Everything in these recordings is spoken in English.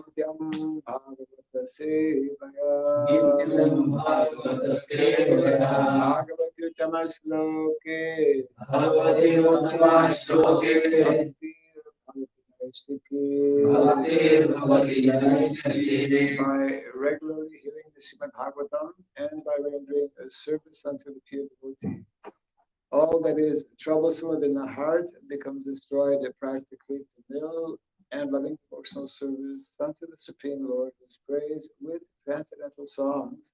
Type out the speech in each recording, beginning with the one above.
Nityam Bhagavata Sevaya Bhagavati Uttama Shloke by regularly hearing the Srimad Bhagavatam and by rendering a service unto the pure devotee, all that is troublesome within the heart becomes destroyed practically to nil, and loving devotional service unto the Supreme Lord, whose praise with transcendental songs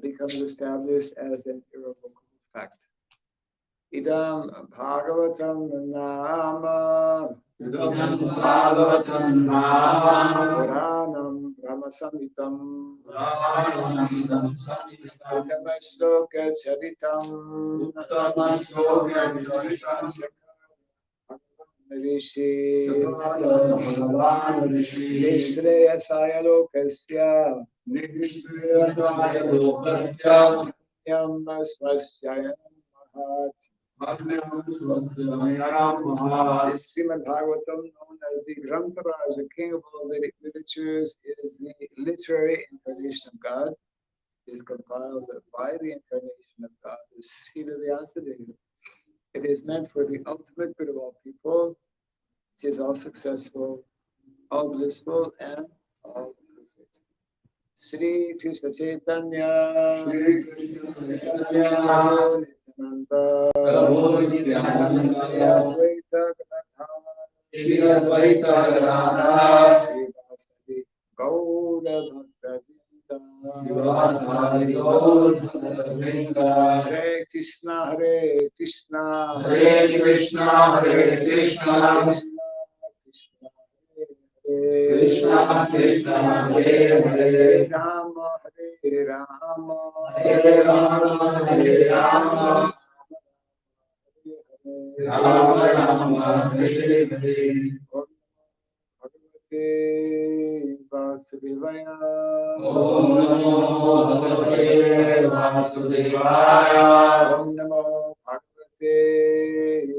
becomes established as an irrevocable fact. Idam Bhagavatam Nama Puranam Brahmasamhitam Uttama-shloka Charitam Rishi Nishreyasaya Lokasya Yam Swasyayanam Mahat. This Srimad Bhagavatam, known as the Grantaraj, the king of all Vedic literatures, is the literary incarnation of God. It is compiled by the incarnation of God, the Srila Vyasadeva. It is meant for the ultimate good of all people. It is all successful, all blissful, and all perfect. Shri Krishna Chaitanya, Shri Krishna Chaitanya, Shri Advaita Gadadhara, Shri Vasadi Gaura Bhakta Hare Krishna, Hare Krishna, Hare Krishna, Hare Krishna, Krishna Krishna, Hare Hare, Rama Hare Rama, Hare Rama, Hare Rama, Rama Rama, Hare Hare. Om Bhagavate Vasudevaya. Om Namo Bhagavate Vasudevaya. Om Namo Bhagavate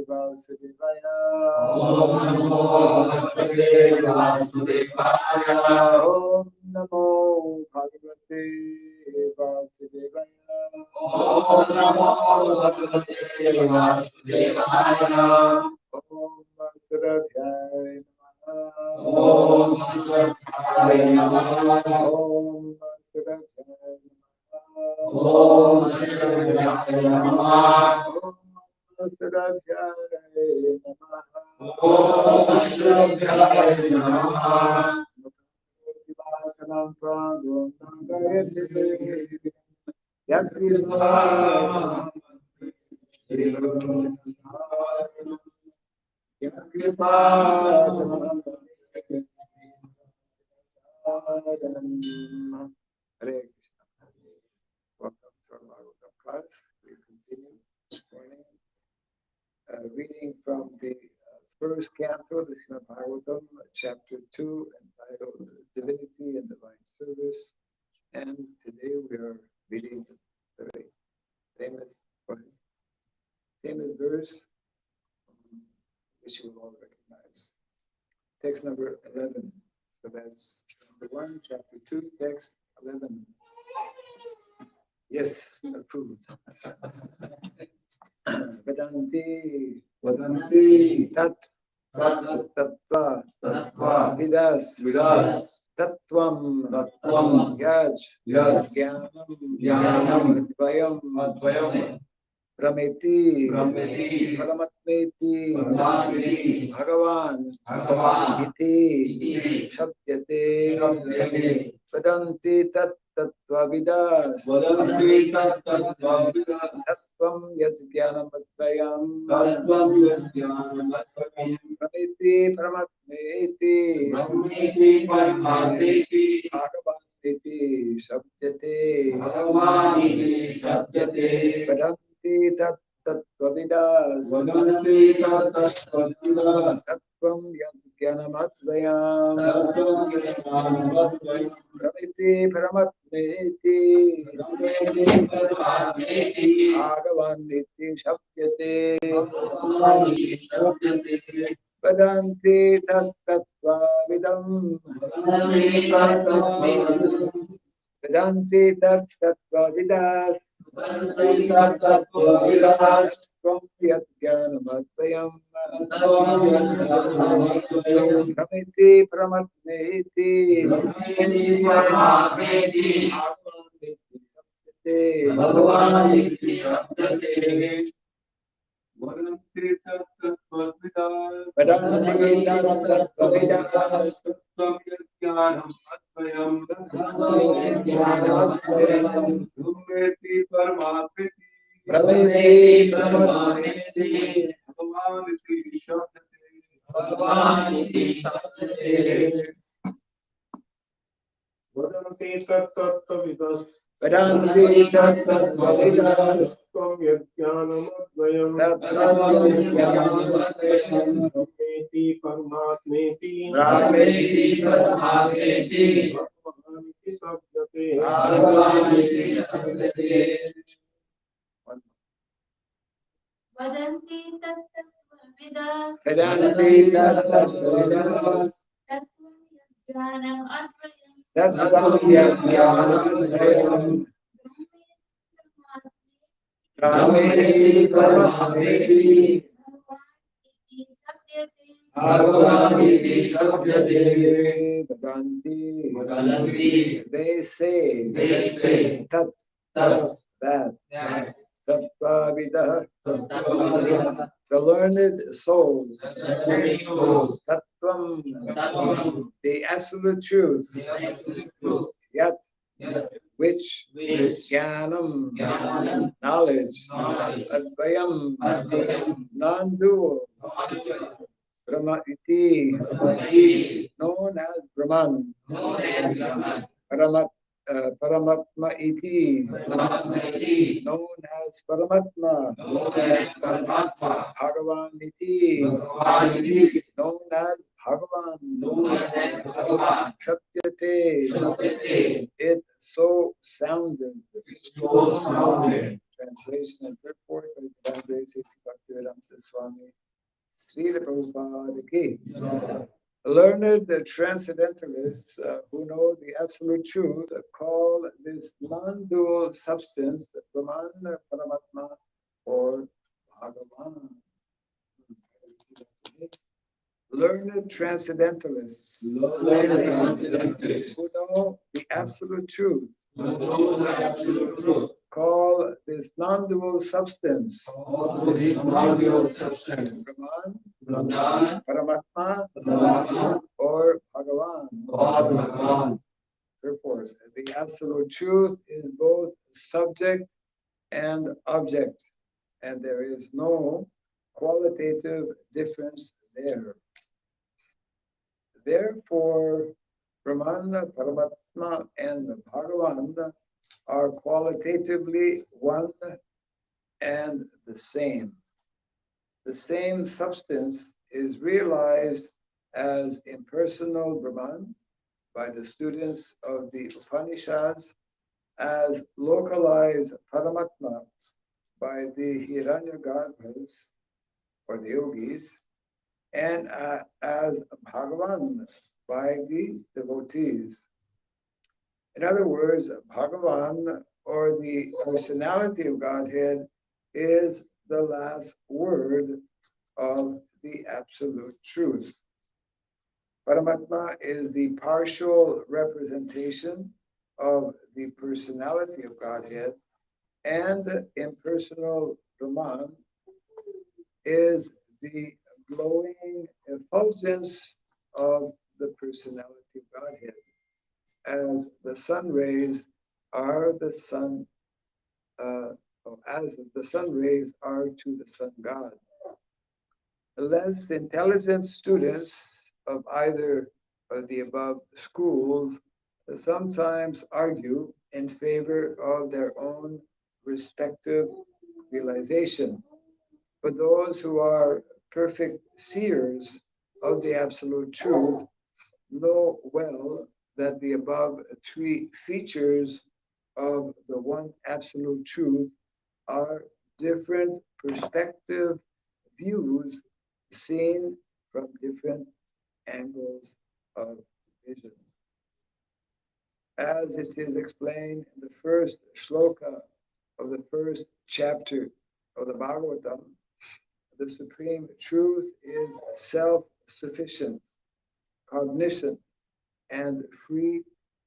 Vasudevaya. Om Namo Bhagavate Vasudevaya. Om Namo Bhagavate Vasudevaya. Om Namo Bhagavate Vasudevaya. Om Vasudevaya. Om Vasudevaya Namaha. Om Vasudevaya Namaha. Om Vasudevaya Namaha. Om Vasudevaya Namaha. Om Vasudevaya Namaha. Vivasanam Prabhu Nagayate Yatriva Yakripa Hare Krishna. Welcome to our Bhagavatam class. We continue this morning reading from the first canto of the Srimad Bhagavatam, chapter 2, entitled Divinity and Divine Service. And today we are reading the very famous verse, which you will all recognize. Text number 11. So that's chapter 1, chapter 2, text 11. Yes, approved. Vedanti tat tattva vidas tattvam yaj jnanam advayam Rameti Paramatmeti Bhagavan Iti Shabdyate Vedanti tat tattvavidas Tattvam yad jnanam advayam Rameti Paramatmeti Bhagavan Iti Shabdyate Vedanti tat tattvavidas Tattvam yad jnanam advayam Rameti Paramatmeti Bhagavan Iti Shabdyate Vadanti tattvavidam. Vedanti tattvavidas. Tvam yat jnanamadvayam. Pramiti pramatmeti. Bhagavan iti sabdate. Vadanti tattvavidas. Vedanti tattvavidas. Tvam yat jnanamadvayam. Brahmeti paramatmeti. Brahmeti paramatmeti. Bhagavan iti sabdate. Bhagavan iti sabdate. Vadanti tattvavidas. Vedanti tattvavidas. Tvam yat jnanamadvayam. Brahmeti paramatmeti. Brahmeti paramatmeti. Bhagavan iti sabdate. Bhagavan iti sabdate. Vadanti tattvavidas. Vedanti tattvavidas. Tattvam yajnanam advayam. Tattvam yat jnanamadvayam. Brahmeti paramatmeti. Bhagavan iti sabdate. Vadanti. They say. Tat. That. Tattvavidah. The learned souls. Tattvam. The absolute truth. Yat. Which. Jnanam. Knowledge. Advayam. Non-dual. Brahma iti. Known as Brahman. Paramatma iti. Known as Paramatma. Bhagavan iti. Known as Bhagavan. Satyate. It so sounded. Translation and purport by Divine Grace Bhaktivedanta Swami Srila Prabhupada ki. Learned transcendentalists who know the absolute truth call this non-dual substance Brahman, Paramatma, or Bhagavan. Learned transcendentalists who know the absolute truth call this non-dual substance Brahman, Paramatma, or Bhagavan. Therefore, the absolute truth is both subject and object, and there is no qualitative difference there. Therefore, Brahman, Paramatma, and Bhagavan are qualitatively one and the same. The same substance is realized as impersonal Brahman by the students of the Upanishads, as localized Paramatma by the Hiranyagarbhas or the yogis, and as Bhagavan by the devotees. In other words, Bhagavan, or the personality of Godhead, is the last word of the absolute truth. Paramatma is the partial representation of the personality of Godhead, and impersonal Brahman is the glowing effulgence of the personality of Godhead, as the sun rays are the sun, as the sun rays are to the sun god. The less intelligent students of either of the above schools sometimes argue in favor of their own respective realization. But those who are perfect seers of the absolute truth know well that the above three features of the one absolute truth are different perspective views seen from different angles of vision. As it is explained in the first shloka of the first chapter of the Bhagavatam, the supreme truth is self-sufficient, cognition, and free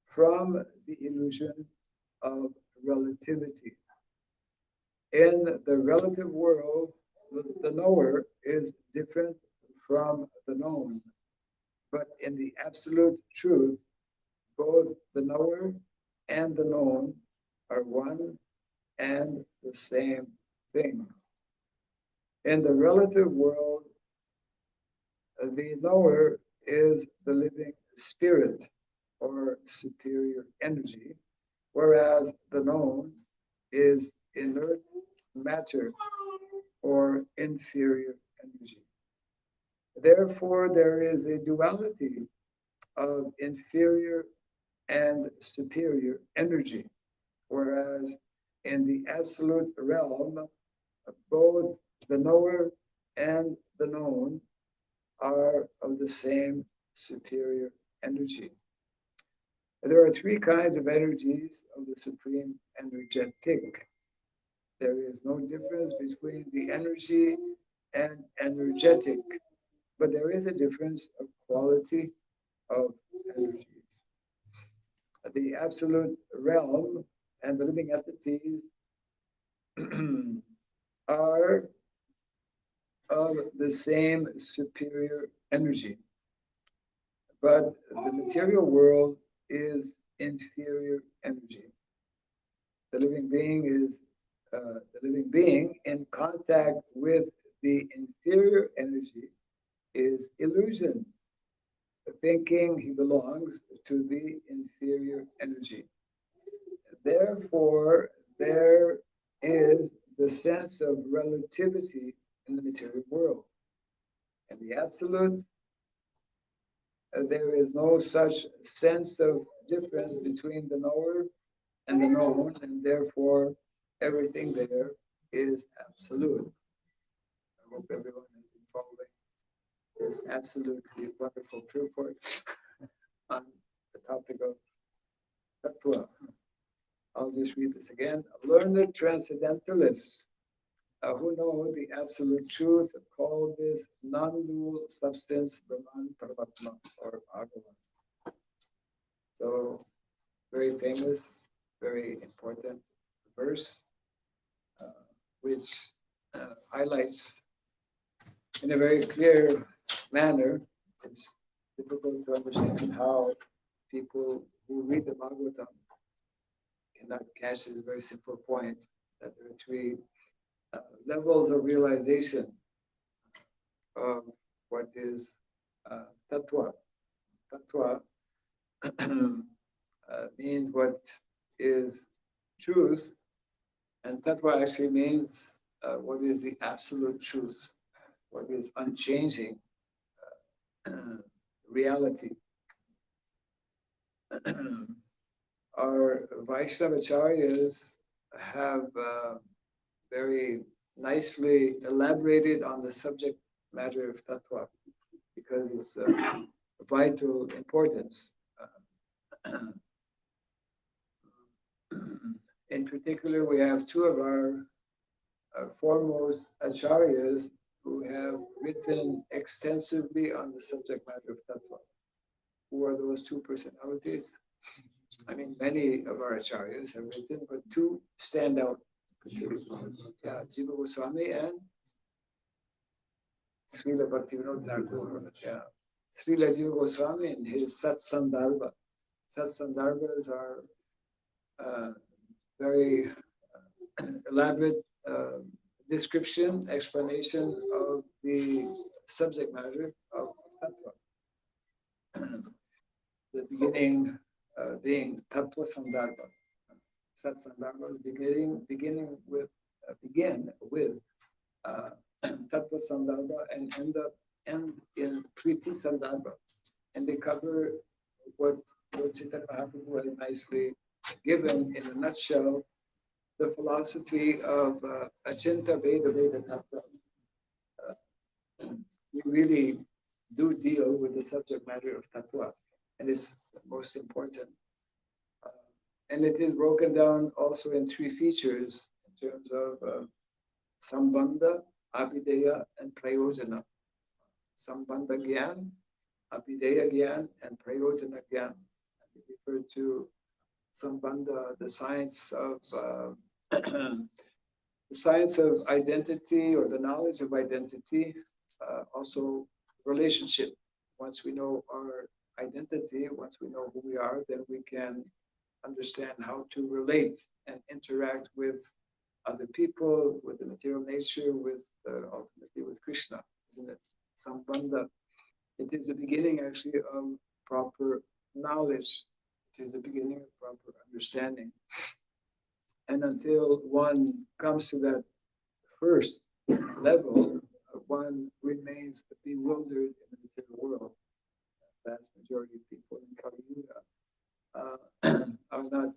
from the illusion of relativity. In the relative world, the knower is different from the known. But in the absolute truth, both the knower and the known are one and the same thing. In the relative world, the knower is the living spirit or superior energy, whereas the known is inert matter or inferior energy. Therefore, there is a duality of inferior and superior energy, whereas in the absolute realm, both the knower and the known are of the same superior energy. There are three kinds of energies of the supreme energetic. There is no difference between the energy and energetic, but there is a difference of quality of energies. The absolute realm and the living entities are of the same superior energy, but the material world is inferior energy. The living being in contact with the inferior energy is illusion, thinking he belongs to the inferior energy. Therefore, there is the sense of relativity in the material world. In the absolute, there is no such sense of difference between the knower and the known, and therefore everything there is absolute. I hope everyone has been following this absolutely wonderful purport on the topic of tattva. I'll just read this again. Learned transcendentalists who know the absolute truth call this non-dual substance Brahman Paramatma or Bhagavan. So, very famous, very important verse, which highlights in a very clear manner. It's difficult to understand how people who read the Bhagavatam cannot catch this very simple point that there are three levels of realization of what is tattva. Tattva means what is truth, and tattva actually means what is the absolute truth, what is unchanging reality. Our Vaishnavacharyas have very nicely elaborated on the subject matter of tattva because it's vital importance. In particular, we have two of our foremost acharyas who have written extensively on the subject matter of tattva. Who are those two personalities? I mean, many of our acharyas have written, but two stand out. Yeah, Jiva Goswami and Srila Bhaktivinoda Thakur. Yeah, Srila Jiva Goswami and his Sat Sandarbha. Sat Sandarbhas are very elaborate description, explanation of the subject matter of tattva. The beginning being tattva sandarbha. Sat sandarbha begin with tattva sandarbha and end in priti sandarbha, and they cover what Chaitanya Mahaprabhu has nicely given in a nutshell, the philosophy of Achinta Veda Veda Tattva. We really do deal with the subject matter of tattva, and it's the most important. And it is broken down also in three features in terms of sambandha, abhideya, and prayojana. Sambandha gyan, abhideya gyan, and prayojana gyan. We refer to sambandha, the science of the science of identity or the knowledge of identity, also relationship. Once we know our identity, once we know who we are, then we can understand how to relate and interact with other people, with the material nature, with ultimately with Krishna, isn't it? Sambandha. It is the beginning actually of proper knowledge. It is the beginning of proper understanding. And until one comes to that first level, one remains bewildered in the material world. The vast majority of people in Kali Yuga are not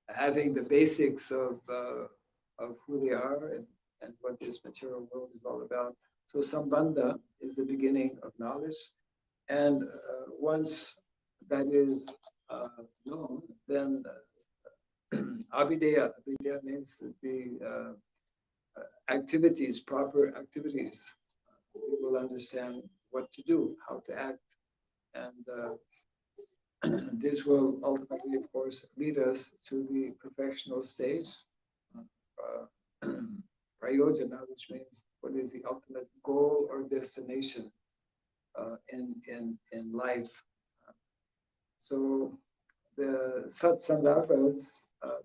having the basics of who they are and what this material world is all about. So Sambandha is the beginning of knowledge. And once that is known, then Abhideya means the activities, proper activities. We will understand what to do, how to act. And this will ultimately, of course, lead us to the perfectional stage, prayojana, which means what is the ultimate goal or destination in life. So the Sat Sandarbhas,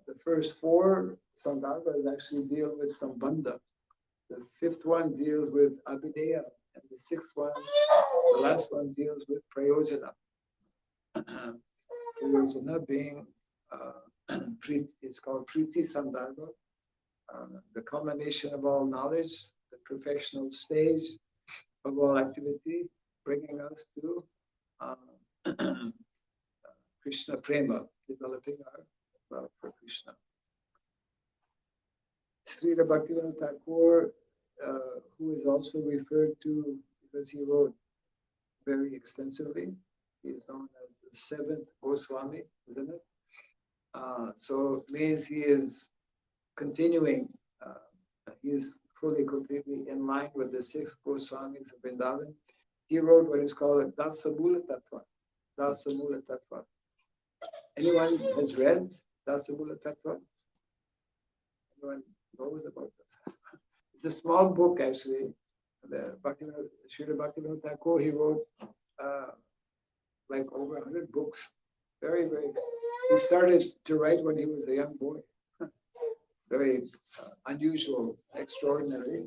the first four Sandarbhas actually deal with Sambandha. The fifth one deals with Abhideya, and the sixth one, the last one, deals with Prayojana. Prayojana being, it's called Priti Sandarbha, the culmination of all knowledge, the perfectional stage of all activity, bringing us to Krishna Prema, developing our love for Krishna. Srila Bhaktivinoda Thakur, who is also referred to because he wrote very extensively, he is known as the seventh Goswami, isn't it? So it means he is continuing, he is fully, completely in line with the six Goswamis of Vrindavan. He wrote what is called Dasamula Tattva. Dasamula Tattva. Anyone has read Dasamula Tattva? Anyone knows about this? It's a small book actually. The Srila Bhaktivinoda Thakur, he wrote like over 100 books. Very, very. He started to write when he was a young boy. Very unusual, extraordinary.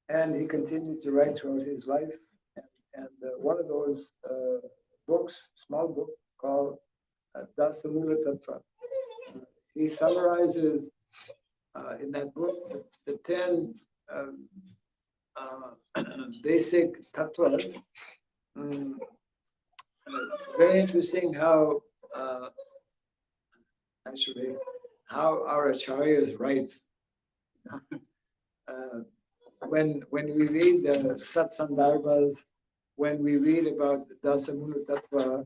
And he continued to write throughout his life. And one of those books, small book called Dasamula Tattva. He summarizes in that book the 10 basic tattvas. Very interesting how actually how our acharyas write. When we read the Sat Sandarbhas, when we read about Dasamula Tattva,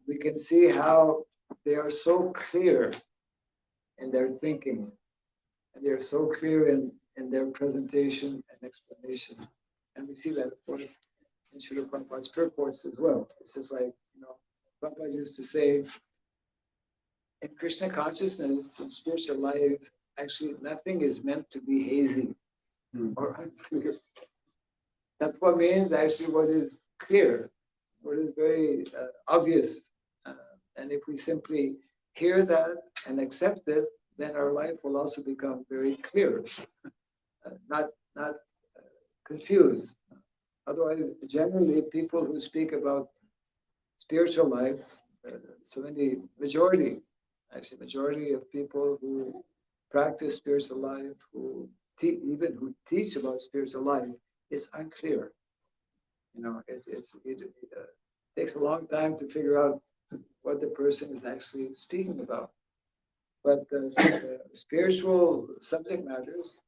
we can see how they are so clear in their thinking, and they are so clear in their presentation and explanation. And we see that, of course, in Srila Prabhupada's purports as well. It's just like, Prabhupada used to say, in Krishna consciousness, in spiritual life, actually nothing is meant to be hazy or unclear. That's what means actually what is clear, what is very obvious. And if we simply hear that and accept it, then our life will also become very clear, not confused. Otherwise, generally, people who speak about spiritual life, majority of people who practice spiritual life, who teach about spiritual life, it's unclear. It takes a long time to figure out what the person is actually speaking about. But spiritual subject matters,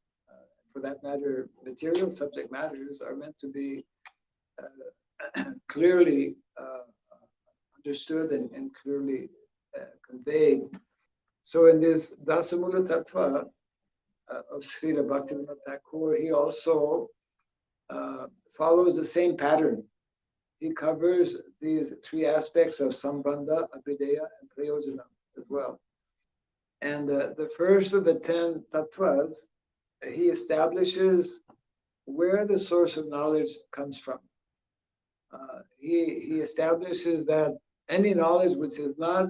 for that matter, material subject matters, are meant to be clearly understood and clearly conveyed. So in this Dasamula Tattva of Srila Bhaktivinoda Thakur, he also follows the same pattern. He covers these three aspects of Sambandha, Abhideya, and Prayojana as well. And the first of the 10 tattvas, he establishes where the source of knowledge comes from. He establishes that any knowledge which is not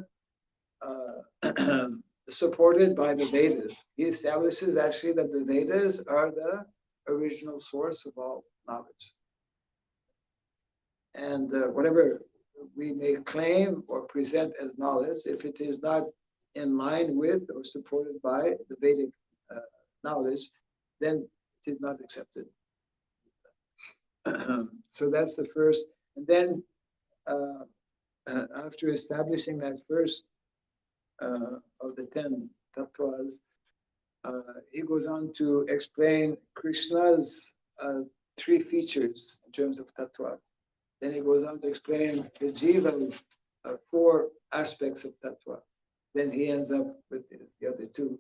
supported by the Vedas, he establishes actually that the Vedas are the original source of all knowledge. And whatever we may claim or present as knowledge, if it is not in line with or supported by the Vedic knowledge, then it is not accepted. So that's the first. And then after establishing that first of the 10 tattvas, he goes on to explain Krishna's three features in terms of tattva. Then he goes on to explain the jiva's four aspects of tattva. Then he ends up with the other two.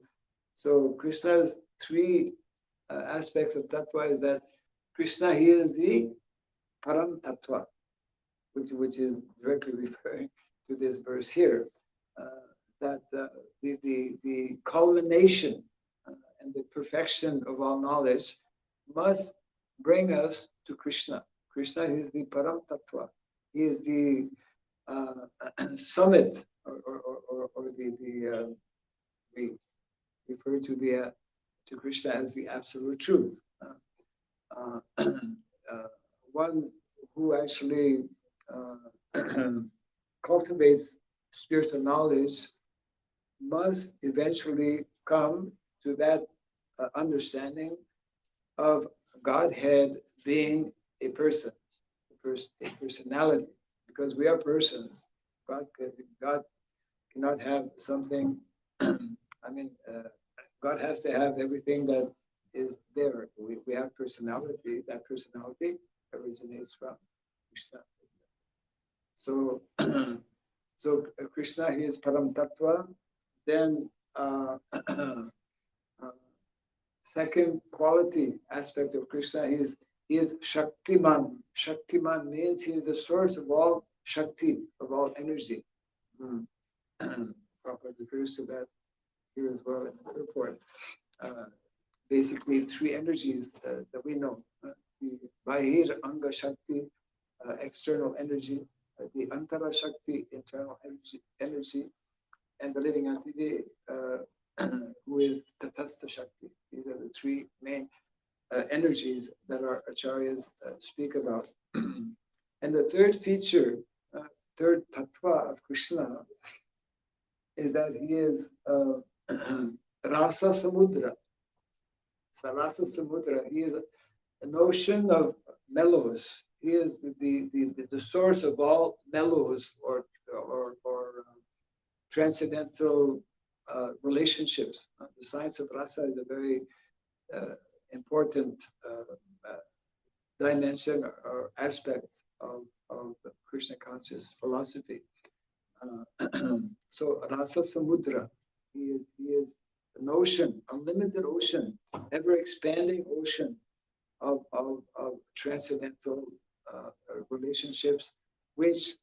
So Krishna's three aspects of tattva is that Krishna, he is the param tattva, which is directly referring to this verse here. That the culmination and the perfection of all knowledge must bring us to Krishna. Krishna is the param tattva. He is the summit, or we refer to Krishna as the absolute truth. One who actually cultivates spiritual knowledge must eventually come to that understanding of Godhead being a person, a personality, because we are persons. God cannot have something. God has to have everything that is there. We have personality. That personality originates from Krishna. So, so Krishna, he is Param Tattva. Then second quality aspect of Krishna is Shaktiman. Shaktiman means he is the source of all Shakti, of all energy. Prabhupada refers to that here as well in the purport. Basically, three energies that we know. The Bahir Anga Shakti, external energy, the Antara Shakti, internal energy, and the living entity, who is Tatastha Shakti. These are the three main energies that our acharyas speak about. And the third feature, third tattva of Krishna, is that he is Rasa Samudra. Rasa Samudra. He is a notion of mellows. He is the source of all mellows or transcendental relationships. The science of rasa is a very important dimension or aspect of Krishna conscious philosophy. So Rasa Samudra, he is an ocean, unlimited ocean, ever expanding ocean of transcendental relationships, which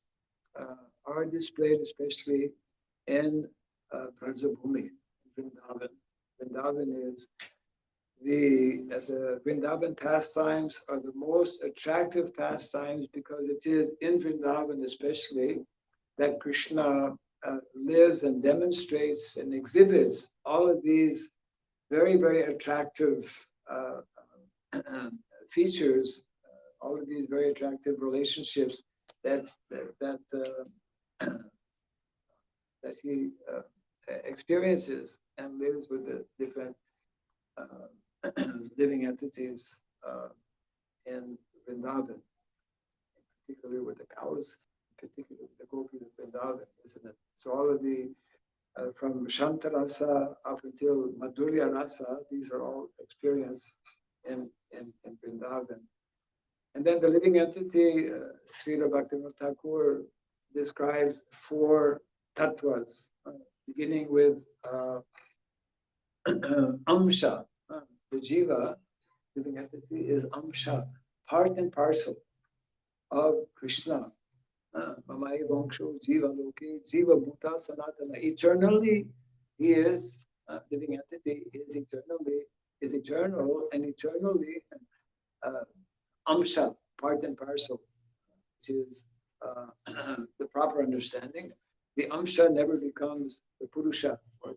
are displayed especially in Brajabhumi, Vrindavan. Vrindavan is the Vrindavan pastimes are the most attractive pastimes because it is in Vrindavan especially that Krishna lives and demonstrates and exhibits all of these very, very attractive features, all of these very attractive relationships that he experiences and lives with the different living entities in Vrindavan, particularly with the cows, particularly the gopis of Vrindavan, isn't it? So all of the from Shanta Rasa up until Madhurya Rasa, these are all experienced in Vrindavan. And then the living entity, Srila Bhaktivinoda Thakur describes 4 tattvas, beginning with amsha. The jiva, living entity, is amsha, part and parcel of Krishna. Mamai Vangsho Jiva Loke Jiva Bhuta Sanatana. Eternally, he is, living entity is eternal and eternally amsha, part and parcel, which is the proper understanding. The amsha never becomes the purusha or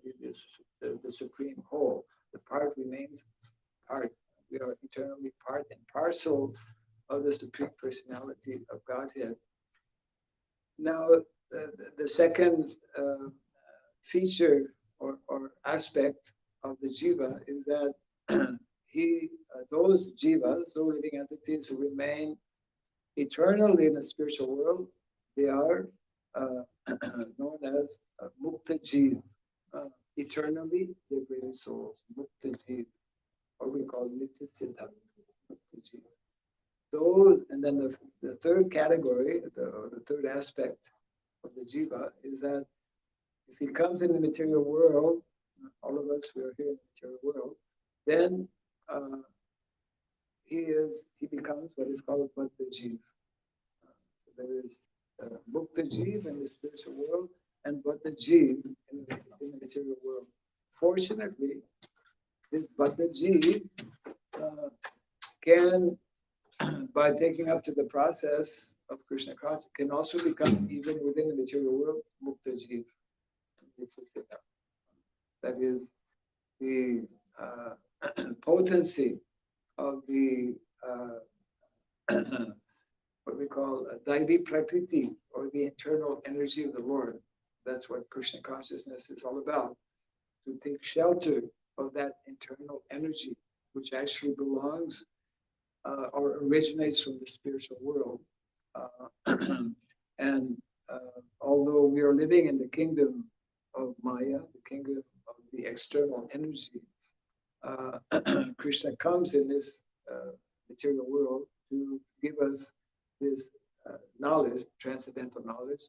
the supreme whole. The part remains part. We are eternally part and parcel of the supreme personality of Godhead. Now, the second feature or aspect of the jiva is that those jivas, those living entities who remain eternally in the spiritual world, they are known as mukta jiva, eternally liberated souls, mukta jiva, or we call nitya siddha, mukta jiva. Those, and then the third category, the third aspect of the jiva is that if he comes in the material world, all of us who are here in the material world, then he becomes what is called Bhatta Jiva. So there is Mukta Jiva in the spiritual world and Bhatta Jiva in the material world. Fortunately, this Bhatta Jiva can, by taking up to the process of Krishna consciousness, can also become, even within the material world, Mukta Jiva. That is the potency of the what we call Daivi Prakriti, or the internal energy of the Lord. That's what Krishna consciousness is all about. To take shelter of that internal energy, which actually belongs or originates from the spiritual world. And although we are living in the kingdom of Maya, the kingdom of the external energy, Krishna comes in this material world to give us this knowledge, transcendental knowledge,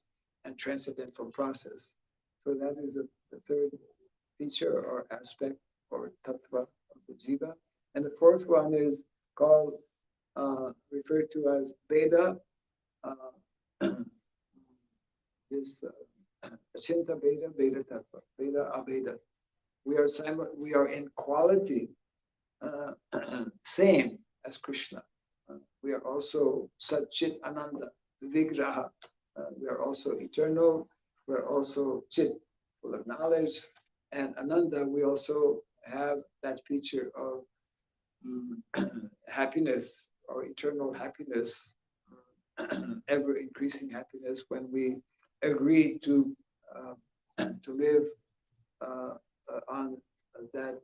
and transcendental process. So that is the third feature or aspect or tattva of the jiva. And the fourth one is called, referred to as Veda, this Achinta Veda, Veda tattva, Veda Aveda. We are in quality same as Krishna. We are also Satchit Ananda, Vigraha. We are also eternal. We are also Chit, full of knowledge. And Ananda, we also have that feature of happiness or eternal happiness, ever increasing happiness when we agree to live on that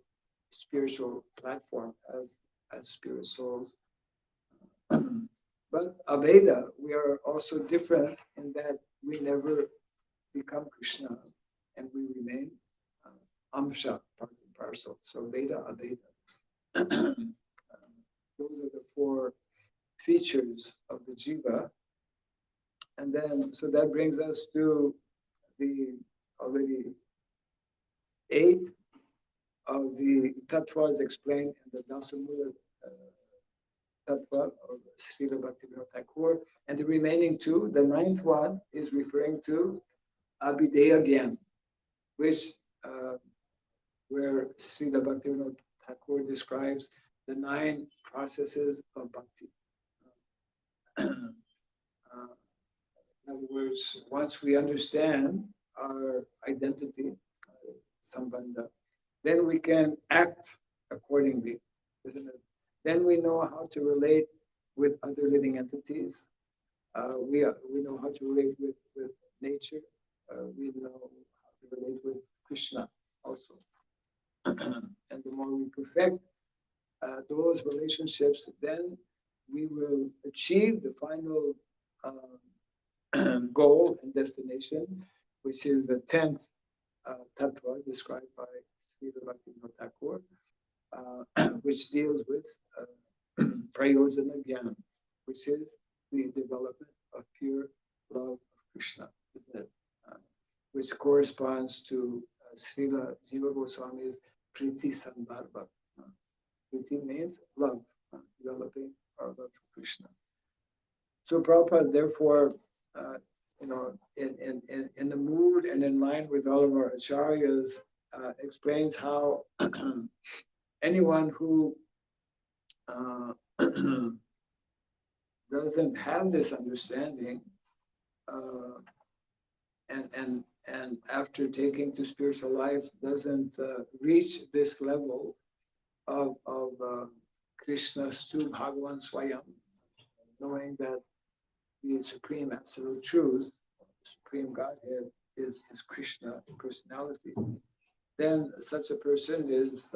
spiritual platform as spirit souls. But Aveda, we are also different in that we never become Krishna and we remain Amsha, part and parcel. So Veda, Aveda. Those are the four features of the jiva. And then, so that brings us to the already 8 of the tattvas explained in the Dasamula tattva of Srila Bhaktivinoda Thakur. And the remaining 2, the 9th one is referring to Abhideya Gyan, which where Srila Bhaktivinoda Thakur describes the 9 processes of bhakti. In other words, once we understand our identity, sambandha, then we can act accordingly, isn't it? Then we know how to relate with other living entities. We know how to relate with nature. We know how to relate with Krishna also. And the more we perfect those relationships, then we will achieve the final goal and destination, which is the 10th tattva described by Srila Bhaktivinoda Thakur, which deals with prayojana jnana, which is the development of pure love of Krishna, isn't it? Which corresponds to Srila Jiva Goswami's Priti Sandarbha. Priti means love, developing our love for Krishna. So Prabhupada, therefore, in the mood and in line with all of our acharyas, explains how anyone who doesn't have this understanding, and after taking to spiritual life doesn't reach this level of Krishna Stu Bhagavan Swayam, knowing that the supreme absolute truth, supreme Godhead is Krishna personality, then such a person is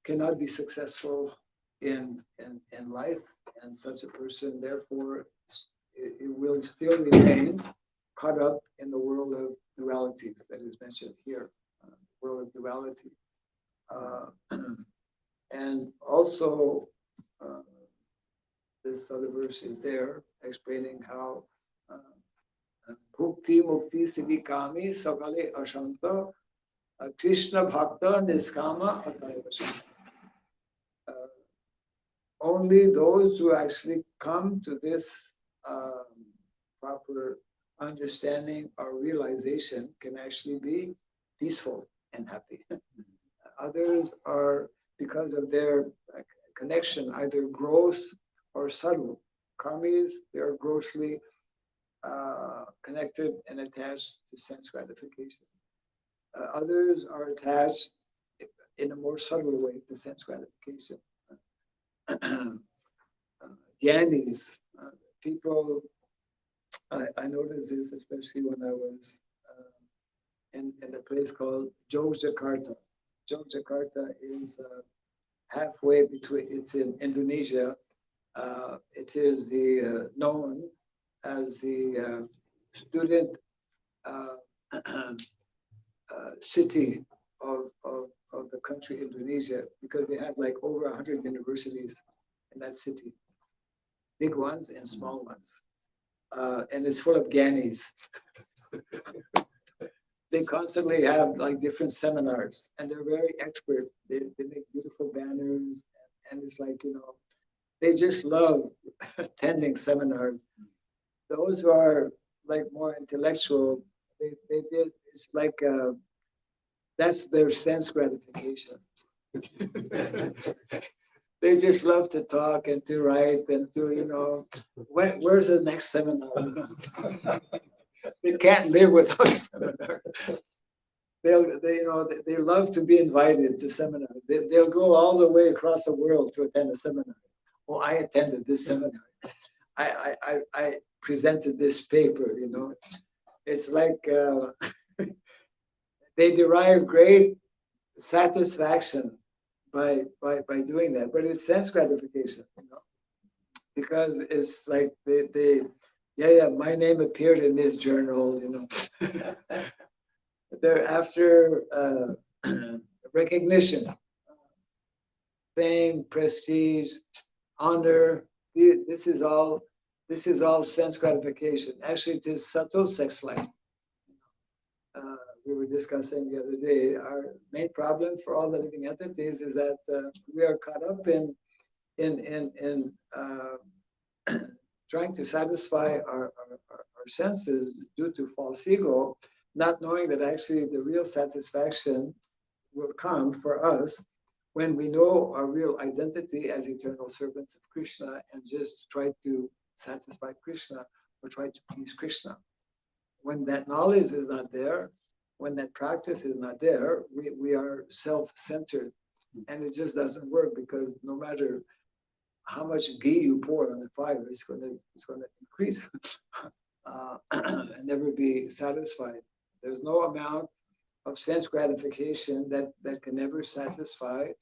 cannot be successful in life, and such a person therefore it will still remain caught up in the world of dualities that is mentioned here, world of duality. And also this other verse is there explaining how Bhukti Mukti Siddhi Kami Sakale Ashanta Krishna Bhakta Niskama Atayavasanta. Only those who actually come to this proper understanding or realization can actually be peaceful and happy. Others are, because of their connection, either gross or subtle. Karmis, they are grossly connected and attached to sense gratification. Others are attached in a more subtle way to sense gratification. Gyanis, people, I noticed this especially when I was in a place called Yogyakarta. Yogyakarta is halfway between, it's in Indonesia. It is the known as the student city of the country Indonesia, because they have like over 100 universities in that city, big ones and small ones, and it's full of Gyanis. They constantly have like different seminars, and they're very expert. They make beautiful banners, and it's like, they just love attending seminars. Those who are like more intellectual, it's like that's their sense gratification. They just love to talk and to write and to, where's the next seminar? They can't live without seminars. They love to be invited to seminars. They'll go all the way across the world to attend a seminar. Oh, I attended this seminar. I presented this paper. It's like they derive great satisfaction by doing that, but it's sense gratification, because it's like my name appeared in this journal, They're after recognition, fame, prestige, honor. This is all sense gratification. Actually, it is subtle sex life. We were discussing the other day, our main problem for all the living entities is that we are caught up in trying to satisfy our senses due to false ego, not knowing that actually the real satisfaction will come for us when we know our real identity as eternal servants of Krishna and just try to satisfy Krishna or try to please Krishna. When that knowledge is not there, when that practice is not there, we are self-centered, and it just doesn't work, because no matter how much ghee you pour on the fire, it's going to increase and never be satisfied. There's no amount of sense gratification that can never satisfy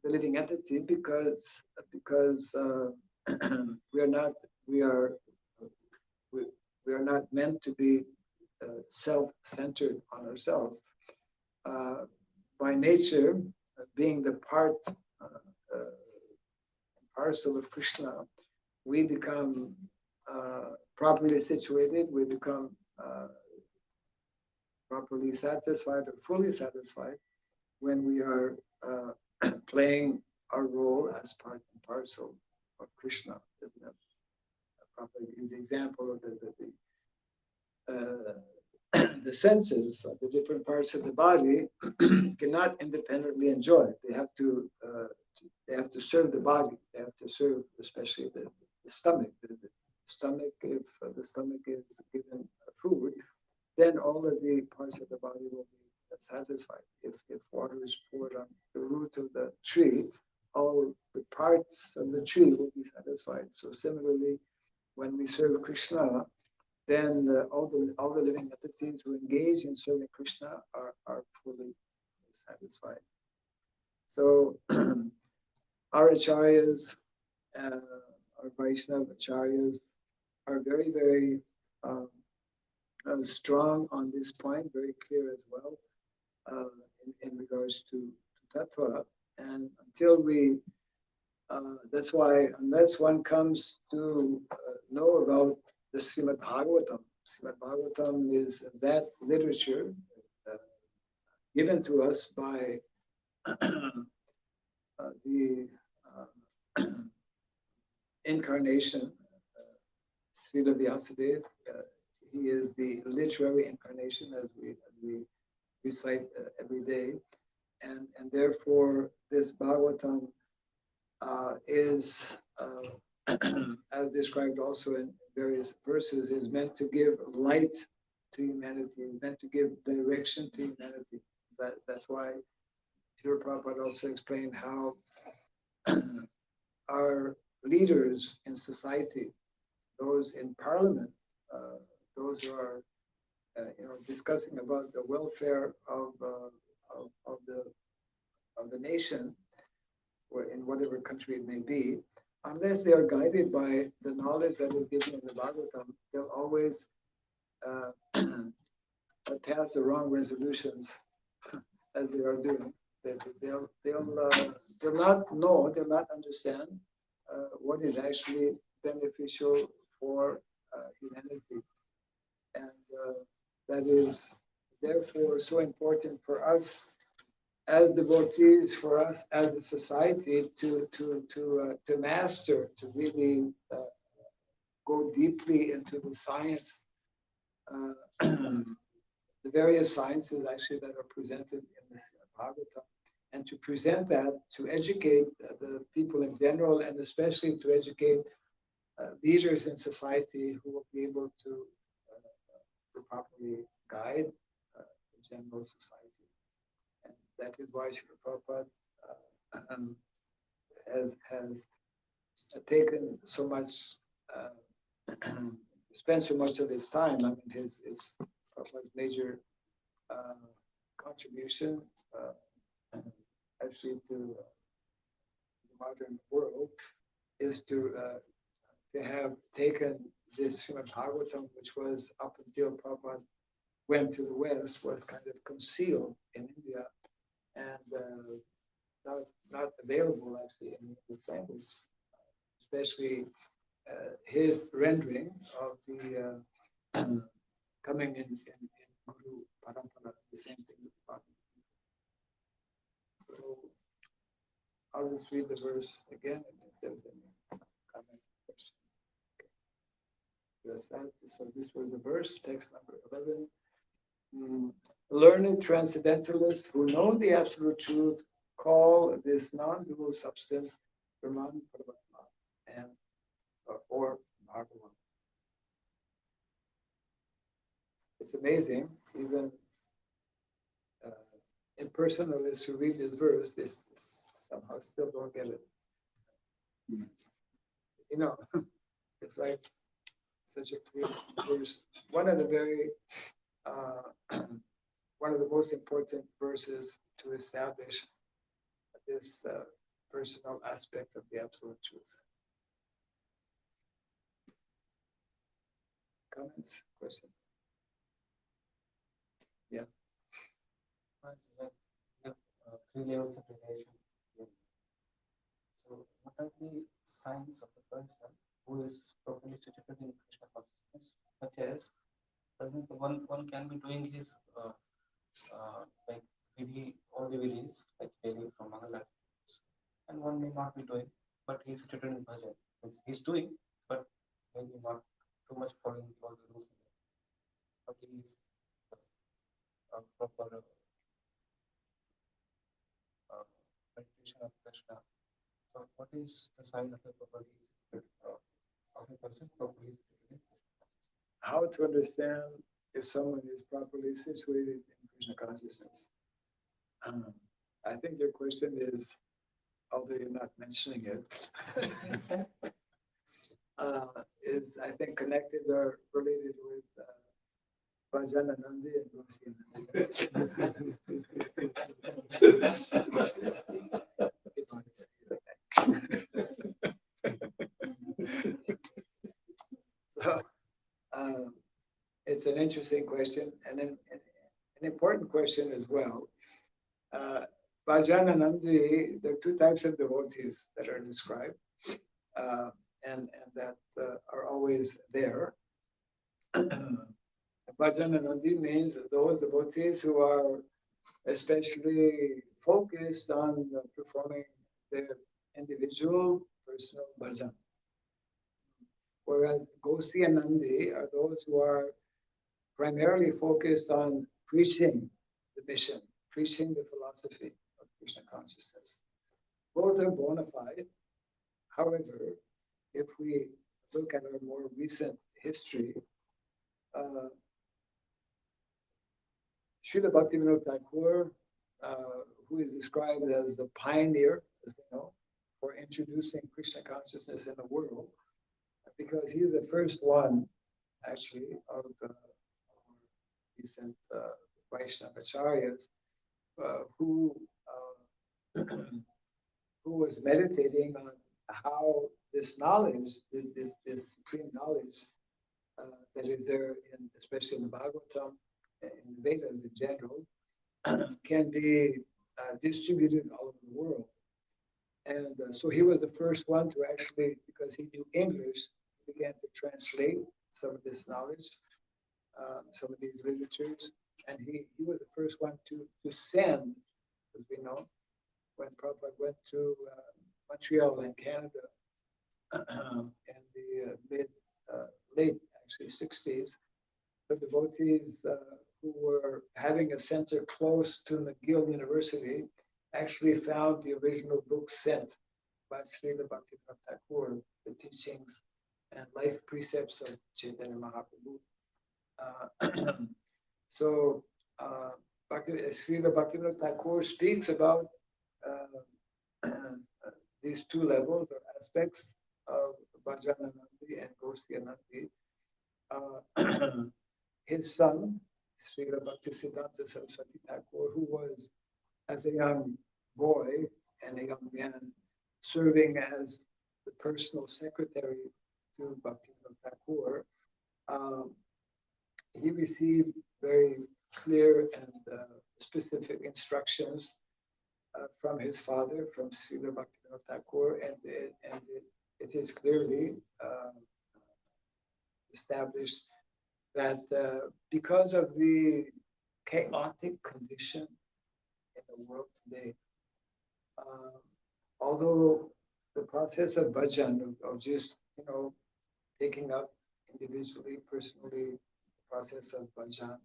the living entity, because we are not meant to be self-centered on ourselves. By nature, being the part parcel of Krishna, we become properly situated, we become properly satisfied or fully satisfied when we are playing our role as part and parcel of Krishna. Isn't it? Probably is the example of the senses of the different parts of the body cannot independently enjoy. They have to serve the body. They have to serve, especially the stomach. The stomach, if the stomach is given food, then all of the parts of the body will be satisfied. If water is poured on the root of the tree, all the parts of the tree will be satisfied. So similarly, when we serve Krishna, then all the living entities who engage in serving Krishna are fully satisfied. So our acharyas, our Vaishnava acharyas are very, very strong on this point, very clear as well in regards to tattva. And until we, that's why unless one comes to know about the Srimad Bhagavatam, Srimad Bhagavatam is that literature given to us by the incarnation, Srila Vyasadeva. He is the literary incarnation, as we recite every day, and therefore this Bhagavatam is, as described also in various verses, is meant to give light to humanity, meant to give direction to humanity. That's why Srila Prabhupada also explained how our leaders in society, those in parliament, those who are discussing about the welfare of the nation, or in whatever country it may be, unless they are guided by the knowledge that is given in the Bhagavatam, they'll always pass the wrong resolutions as they are doing. They'll not know, they'll not understand what is actually beneficial for humanity. And that is therefore so important for us as devotees, for us as a society to master, to really go deeply into the science, the various sciences actually that are presented in the Bhagavatam, and to present that, to educate the people in general, and especially to educate leaders in society who will be able to properly guide the general society. And that is why Srila Prabhupada has taken so much, spent so much of his time. I mean, his Prabhupada's major contribution actually to the modern world is to have taken this Srimad Bhagavatam, which was up until Prabhupada went to the West, was kind of concealed in India and not available actually in English language, especially his rendering of the coming in Guru Parampara, the same thing with Bhagavatam. So I'll just read the verse again, and if there's any comment or question. There's that. So this was the verse, text number 11. Learned transcendentalists who know the absolute truth call this non-dual substance Brahman Paramatma and or Bhagavan. It's amazing, even impersonalists who read this verse, they somehow still don't get it. You know, it's like such a clear verse. One of the very one of the most important verses to establish this personal aspect of the absolute truth. Comments, questions? Yeah. Three levels of relation. are the signs of the person who is properly situated in Krishna consciousness? Such as, for example, one can be doing his like vidhi, all the vidhis, like daily from Mangala, and one may not be doing, but he's situated in bhajan. He's doing, but maybe not too much following all the rules, but he is proper meditation of Krishna. So, what is the sign of a properly of a person properly situated? How to understand if someone is properly situated in Krishna consciousness? I think your question is, although you're not mentioning it, is I think connected or related with Bhajan Anandi and Gosi So it's an interesting question and an important question as well. Bhajan Anandi, there are two types of devotees that are described and that are always there. Bhajan Anandi means those devotees who are especially focused on performing their individual personal bhajan. Whereas Gosi Anandi are those who are primarily focused on preaching the mission, preaching the philosophy of Krishna consciousness. Both are bona fide. However, if we look at our more recent history, Srila Bhaktivinoda Thakur, who is described as the pioneer, as we know, for introducing Krishna consciousness in the world, because he's the first one, actually, of the recent Vaishnavacharyas who was meditating on how this knowledge, this supreme knowledge that is there, especially in the Bhagavatam, in the Vedas in general, can be distributed all over the world. And so he was the first one to actually, because he knew English, began to translate some of this knowledge, some of these literatures. And he was the first one to send, as we know, when Prabhupada went to Montreal in Canada in the late, actually, 60s, the devotees who were having a center close to McGill University actually found the original book sent by Srila Bhaktivinoda Thakur, the teachings and life precepts of Chaitanya Mahaprabhu. So Srila Bhaktivinoda Thakur speaks about these two levels or aspects of Bhajan Anandi and Gosi Anandi. His son, Srila Bhaktisiddhanta Saraswati Thakur, who was, as a young boy and a young man, serving as the personal secretary to Bhaktivinoda Thakur, he received very clear and specific instructions from his father, from Srila Bhaktivinoda Thakur, and it is clearly established that because of the chaotic condition in the world today, although the process of bhajan, of just, taking up individually, personally, the process of bhajan,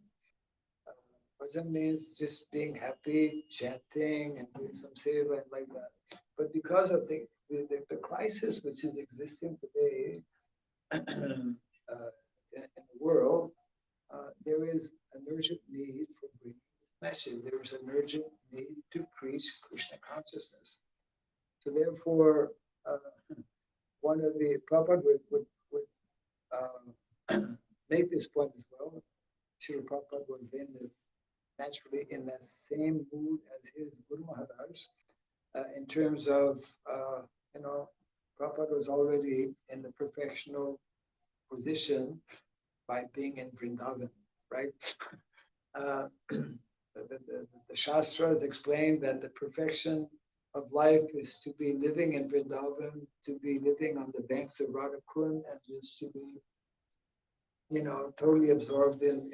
bhajan means just being happy, chanting, and doing some seva and like that. But because of the crisis which is existing today in the world, there is an urgent need for bringing this message. There is an urgent need to preach Krishna consciousness. So therefore, one of the Prabhupada would make this point as well. Srila Prabhupada was naturally in that same mood as his Guru Maharaj, in terms of, Prabhupada was already in the perfectional position by being in Vrindavan, right? The Shastras explain that the perfection of life is to be living in Vrindavan, to be living on the banks of Radhakund, and just to be, totally absorbed in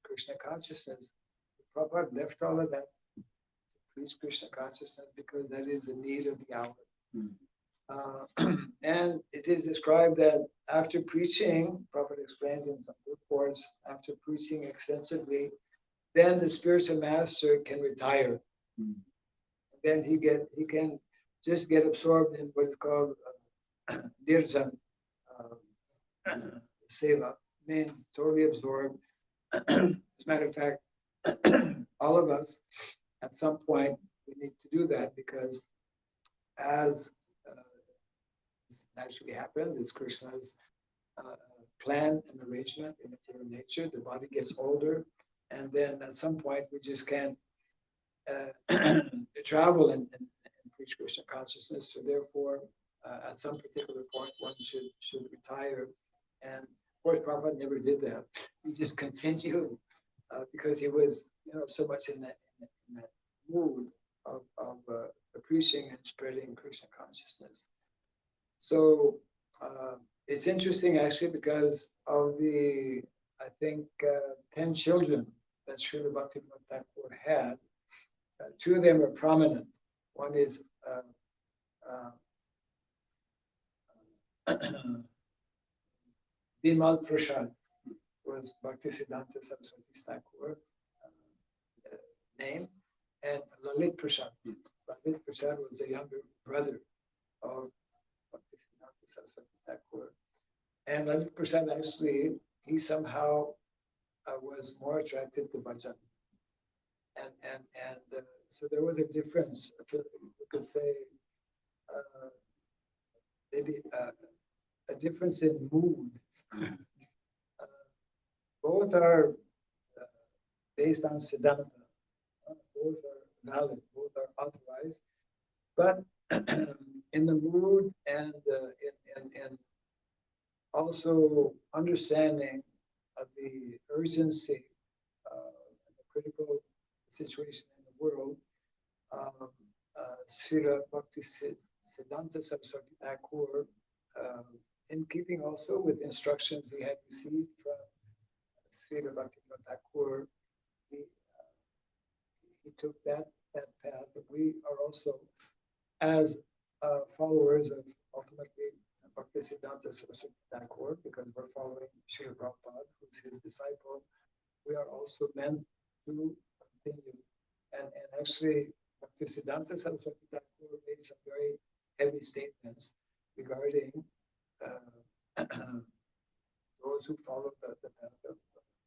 Krishna consciousness. Prabhupada left all of that to preach Krishna consciousness because that is the need of the hour. And it is described that after preaching, Prabhupada explains in some reports, after preaching extensively, then the spiritual master can retire. Then he can just get absorbed in what's called dirjan seva, means totally absorbed. As a matter of fact, all of us at some point we need to do that because as naturally happens, it's Krishna's plan and arrangement in material nature. The body gets older, and then at some point we just can't travel and preach Krishna consciousness. So therefore, at some particular point, one should retire. And of course, Prabhupada never did that. He just continued because he was, so much in that mood of preaching and spreading Krishna consciousness. So it's interesting actually because of the, I think, 10 children that Srila Bhaktivinoda Thakur had, 2 of them are prominent. One is Bimal Prasad, was Bhaktisiddhanta Saraswati Thakur name, and Lalit Prasad. Lalit Prasad was the younger brother of Bhaktisiddhanta Saraswati Thakur. And Lalit Prasad actually, he somehow was more attracted to bhajan. And so there was a difference. We could say maybe a difference in mood. Both are based on Siddhanta. Both are valid. Both are authorized. But in the mood and in also understanding of the urgency, the critical situation in the world, Srila Bhaktisiddhanta Saraswati Thakur, in keeping also with instructions he had received from Srila Bhaktivinoda Thakur, he took that path. And we are also, as followers of ultimately Bhaktisiddhanta Saraswati Thakur, because we're following Srila Prabhupada, who's his disciple, we are also meant to continue. And actually, Bhaktisiddhanta Saraswati Thakur made some very heavy statements regarding those who follow the path of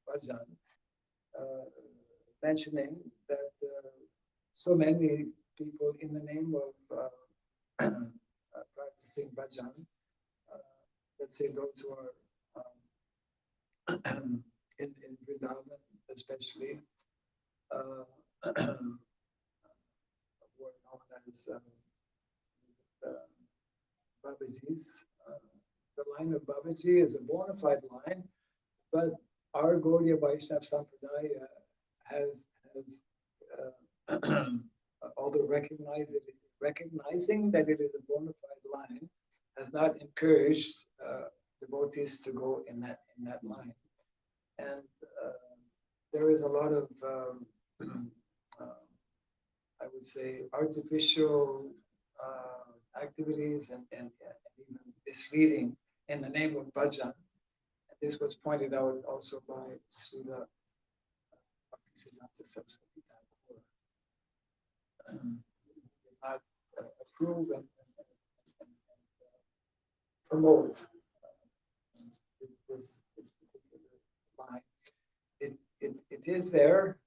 bhajan, mentioning that so many people in the name of practicing bhajan, let's say those who are in Vrindavan especially, who are known as Babajis. The line of Babaji is a bona fide line, but our Gaudiya Vaishnava Sampradaya has although recognizing that it is a bona fide line, has not encouraged devotees to go in that line. And there is a lot of I would say artificial activities and even misleading in the name of bhajan. This was pointed out also by Srila Bhaktisiddhanta Saraswati Thakur. Not approve and promote this particular line. It is there.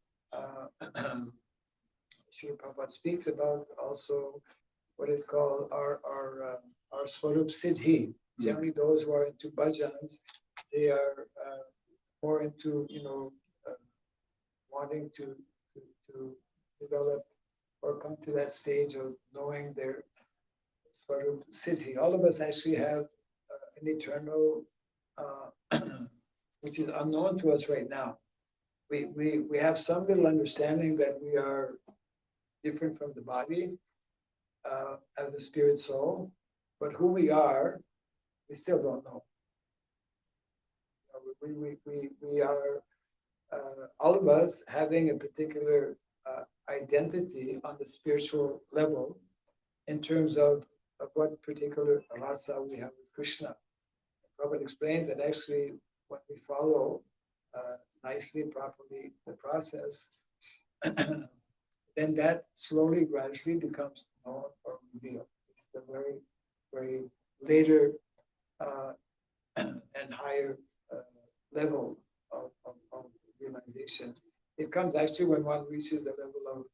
Srila Prabhupada speaks about also what is called our Swarup Siddhi. Generally, those who are into bhajans, they are more into wanting to develop or come to that stage of knowing their Swarup Siddhi. All of us actually have an eternal, which is unknown to us right now. We have some little understanding that we are different from the body, as a spirit soul, but who we are, we still don't know. We are, all of us having a particular identity on the spiritual level in terms of what particular rasa we have with Krishna. Prabhupada explains that actually when we follow nicely, properly the process, then that slowly, gradually becomes known or revealed. It's the very, very later and higher level of realization. It comes actually when one reaches the level of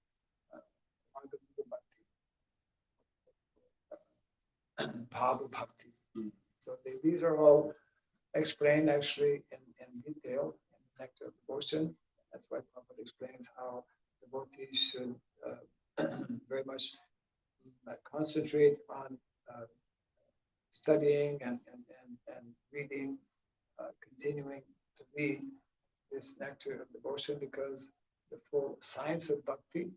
Bhava Bhakti. So these are all explained actually in detail in the Nectar of Devotion. That's why Prabhupada explains how devotees should very much concentrate on studying and reading, continuing to read this Nectar of Devotion, because the full science of bhakti,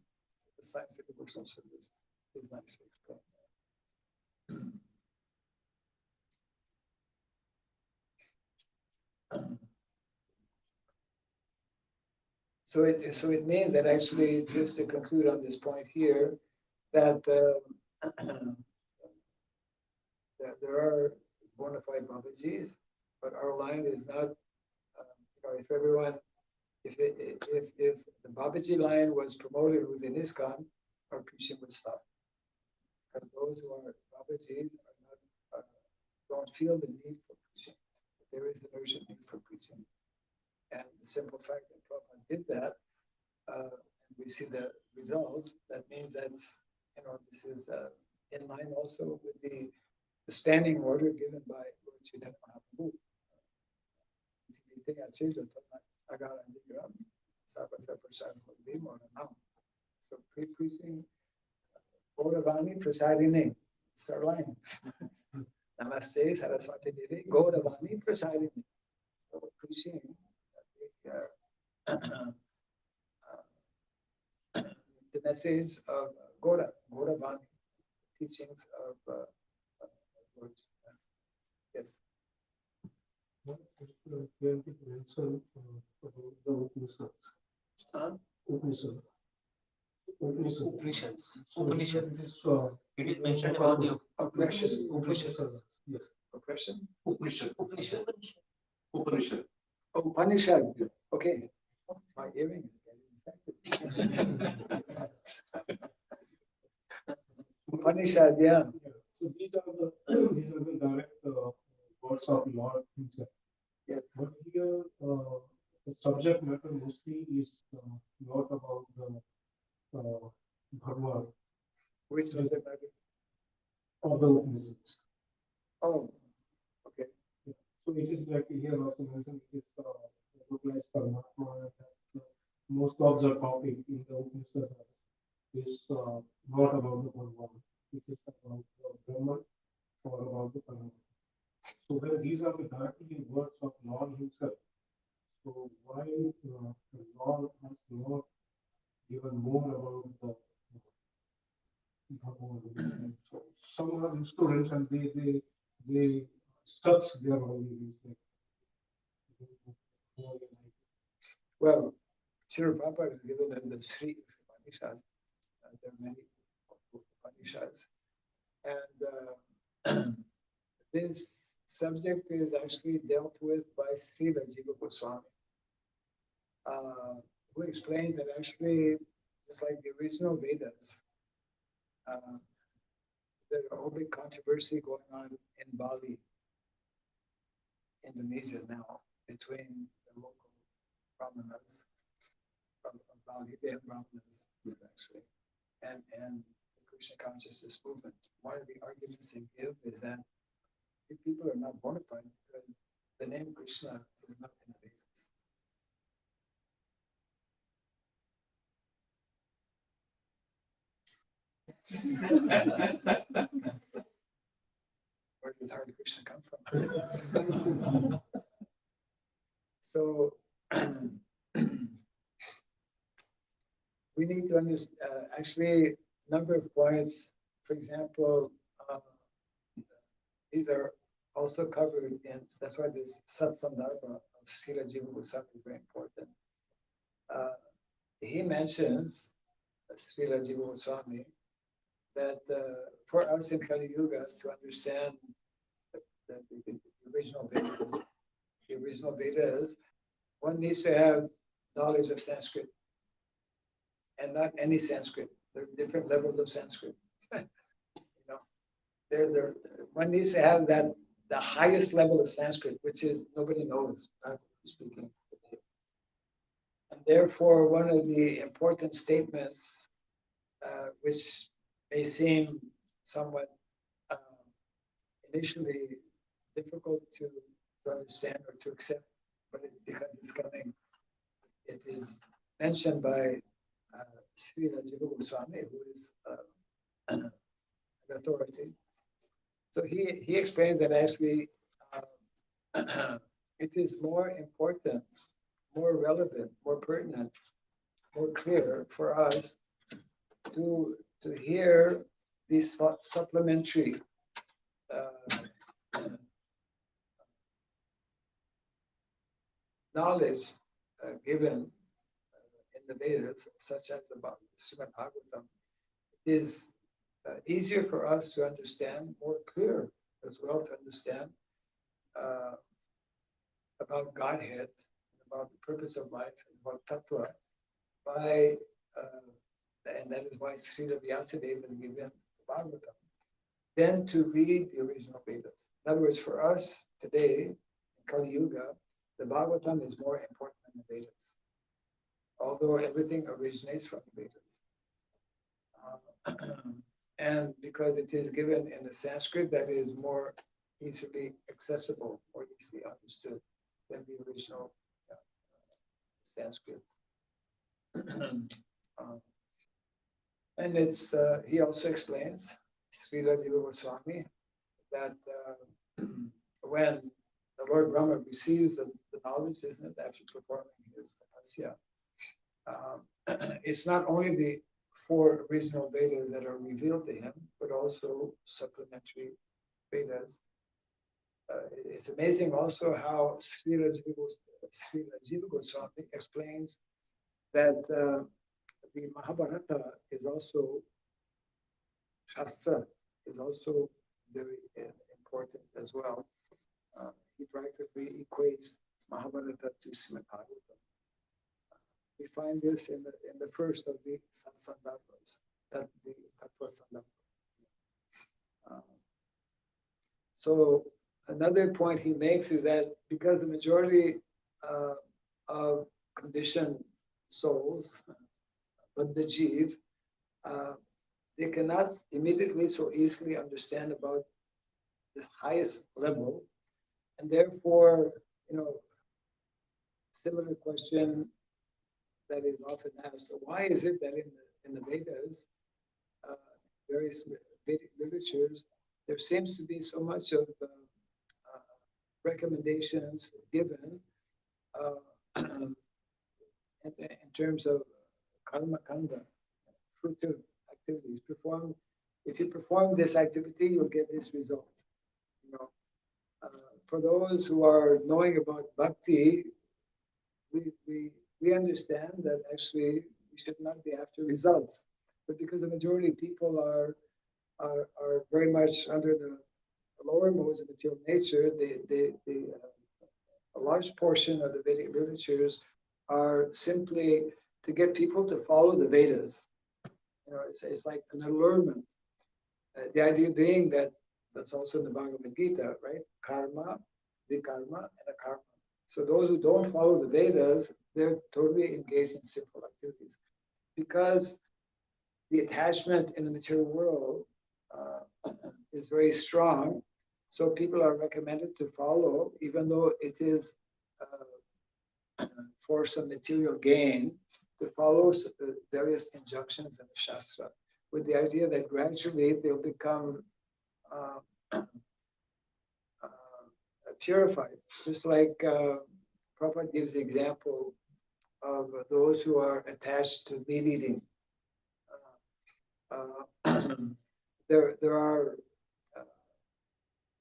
the science of devotional service, is nicely explained. So it means that actually, just to conclude on this point here, that, that there are bona fide Babajis, but our line is not. If everyone, if the Babaji line was promoted within ISKCON, our preaching would stop. And those who are Babajis are not, don't feel the need for preaching. There is an urgent need for preaching. And the simple fact that Prabhupada did that, and we see the results, that means that, this is in line also with the standing order given by Lord Chaitanya Mahaprabhu. So pre-preaching, Gauravani Prasadini, it's our line. Namaste Saraswati Devi, Gauravani Prasadini. So preaching the message of Gauravani, teachings of Lord. Yes. Upanishads. It is mentioned about the oppression. Yes. Oppression. Upanishad. Oh, Upanishad. Okay. My hearing is getting infected. Upanishad, yeah. So these are the direct words of Lord himself. Yes. But here, the subject matter mostly is not about the Bhagavad Which subject matter? or the Upanishads. Oh, okay. So it is like here also mentioned, it is localized Paramatma, and most of the topic in the Upanishads is not about the Bhagavad. It is about the Brahman or about the Paramatma. So when these are the directly words of Lord himself, so why the Lord has not given more about the Bhagavad? So some are the students and they stuck their only Well, Srila Prabhupada is given as the Sri Upanishads. There are many Upanishads. And this subject is actually dealt with by Srila Jiva Goswami, who explains that actually, just like the original Vedas, there's a whole big controversy going on in Bali, Indonesia now, between the local Brahmanas from Bali, they have Brahmanas actually, and the Krishna consciousness movement. One of the arguments they give is that if people are not bona fide because the name Krishna is not in the Vedas. Where does Hare Krishna come from? So we need to understand, actually, number of points for example, these are also covered in, that's why this Satsandharma of Srila Jiva Goswami is very important. He mentions, Srila Jiva Goswami, that for us in Kali Yuga to understand the original Vedas, one needs to have knowledge of Sanskrit, and not any Sanskrit. There are different levels of Sanskrit. One needs to have that the highest level of Sanskrit, which is nobody knows, speaking today. And therefore, one of the important statements, which may seem somewhat initially difficult to understand or to accept, but because it's coming, it is mentioned by Srila Jiva Goswami, who is an authority. So he explains that actually it is more important, more relevant, more pertinent, more clear for us to hear these supplementary knowledge given in the Vedas, such as about Srimad Bhagavatam, is easier for us to understand, more clear as well to understand about Godhead, about the purpose of life, and about Tattva, by and that is why Srila Vyasadeva is given the Bhagavatam, then to read the original Vedas. In other words, for us today, in Kali Yuga, the Bhagavatam is more important than the Vedas, although everything originates from the Vedas. And because it is given in a Sanskrit that is more easily accessible, more easily understood than the original Sanskrit. And it's he also explains, Srila Jiva Goswami, that when the Lord Brahma receives the knowledge, isn't it, after performing his tapasya, it's not only the 4 original Vedas that are revealed to him, but also supplementary Vedas. It's amazing also how Srila Jiva Goswami explains that the Mahabharata is also, Shastra is also very important as well. He practically equates Mahabharata to Srimad Bhagavatam. We find this in the first of the Satsandharmas, that the Tattva Sandharma. So another point he makes is that because the majority of conditioned souls, but the Jeev, they cannot immediately so easily understand about this highest level, and therefore, similar question that is often asked: why is it that in the Vedas, various Vedic literatures, there seems to be so much of recommendations given in terms of karma kanda, fruitive activities. If you perform this activity, you'll get this result. For those who are knowing about bhakti, we understand that actually we should not be after results, but because the majority of people are very much under the lower modes of material nature, a large portion of the Vedic literatures are simply to get people to follow the Vedas. It's like an allurement. The idea being that's also in the Bhagavad Gita, right? Karma, vikarma, and akarma. So those who don't follow the Vedas, they're totally engaged in sinful activities, because the attachment in the material world is very strong. So people are recommended to follow, even though it is for some material gain, to follow the various injunctions in the Shastra, with the idea that gradually they'll become purified. Just like Prabhupada gives the example of those who are attached to meat eating. there are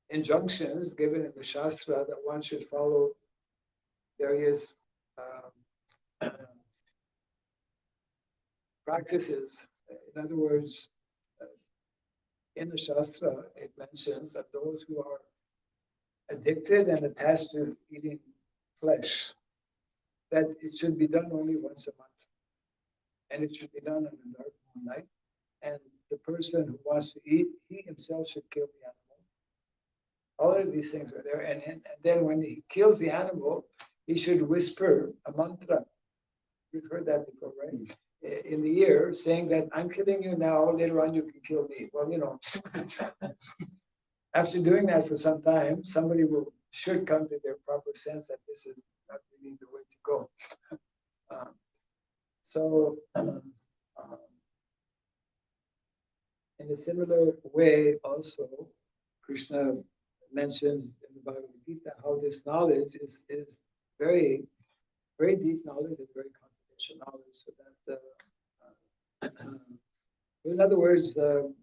injunctions given in the Shastra that one should follow various practices. In other words, in the Shastra, it mentions that those who are addicted and attached to eating flesh, that it should be done only once a month. And it should be done on a dark moon night. And the person who wants to eat, he himself should kill the animal. All of these things are there. And then when he kills the animal, he should whisper a mantra. We've heard that before, right? In the ear, saying that I'm killing you now, later on you can kill me. Well, after doing that for some time, somebody should come to their proper sense that this is not really the way to go. So, in a similar way, also, Krishna mentions in the Bhagavad Gita how this knowledge is very, very deep knowledge and very confidential knowledge. So that, in other words, the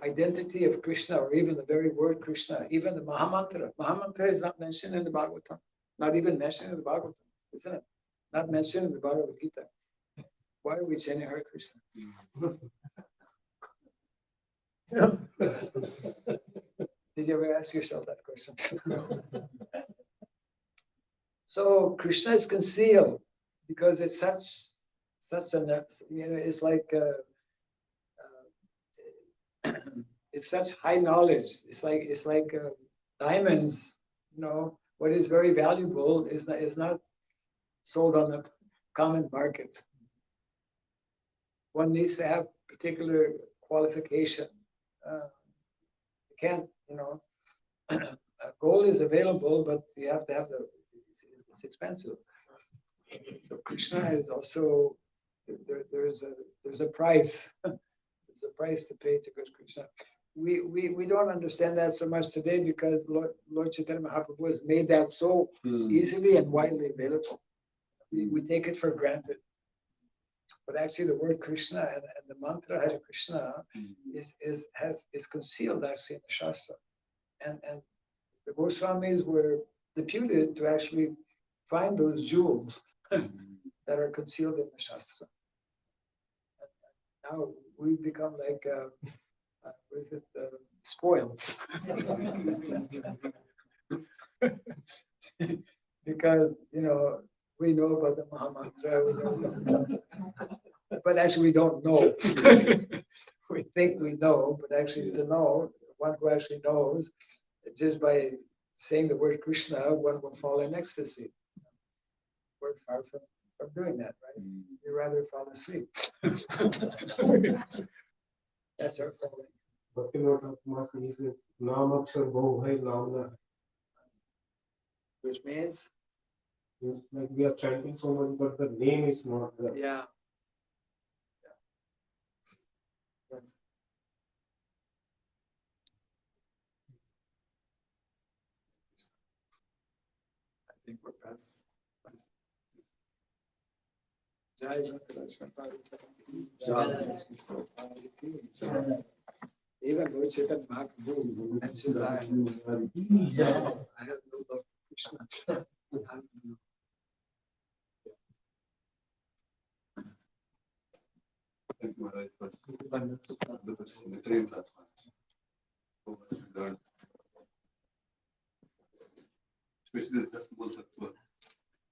identity of Krishna, or even the very word Krishna, even the Mahamantra is not mentioned in the Bhagavatam, not even mentioned in the Bhagavatam, isn't it? Not mentioned in the Bhagavad Gita. Why are we chanting Hare Krishna? Did you ever ask yourself that question? So Krishna is concealed because it's such a, it's like it's such high knowledge. It's like diamonds. What is very valuable is not sold on the common market. One needs to have particular qualification. You can't, gold is available, but you have to have it's expensive. So Krishna is also, there's a price. There's a price to pay to Krishna. We don't understand that so much today because Lord Chaitanya Mahaprabhu has made that so easily and widely available. We take it for granted. But actually the word Krishna and the mantra Hare Krishna is concealed actually in the Shastra. And the Goswamis were deputed to actually find those jewels that are concealed in the Shastra. And now we've become like, spoiled. Because, we know about the Mahamantra, but actually we don't know. We think we know, but actually to know, one who actually knows, just by saying the word Krishna, one will fall in ecstasy. We're far from doing that, right? We rather fall asleep. That's our falling. Which means? Like we are chanting so much, but the name is not there. Yeah. Yes. I think we're past. Jai Even Lord Chaitanya Mahaprabhu mentions I have no love for Krishna. Thank you, Maharaj, for this literary class. So much we learned. Especially the festival.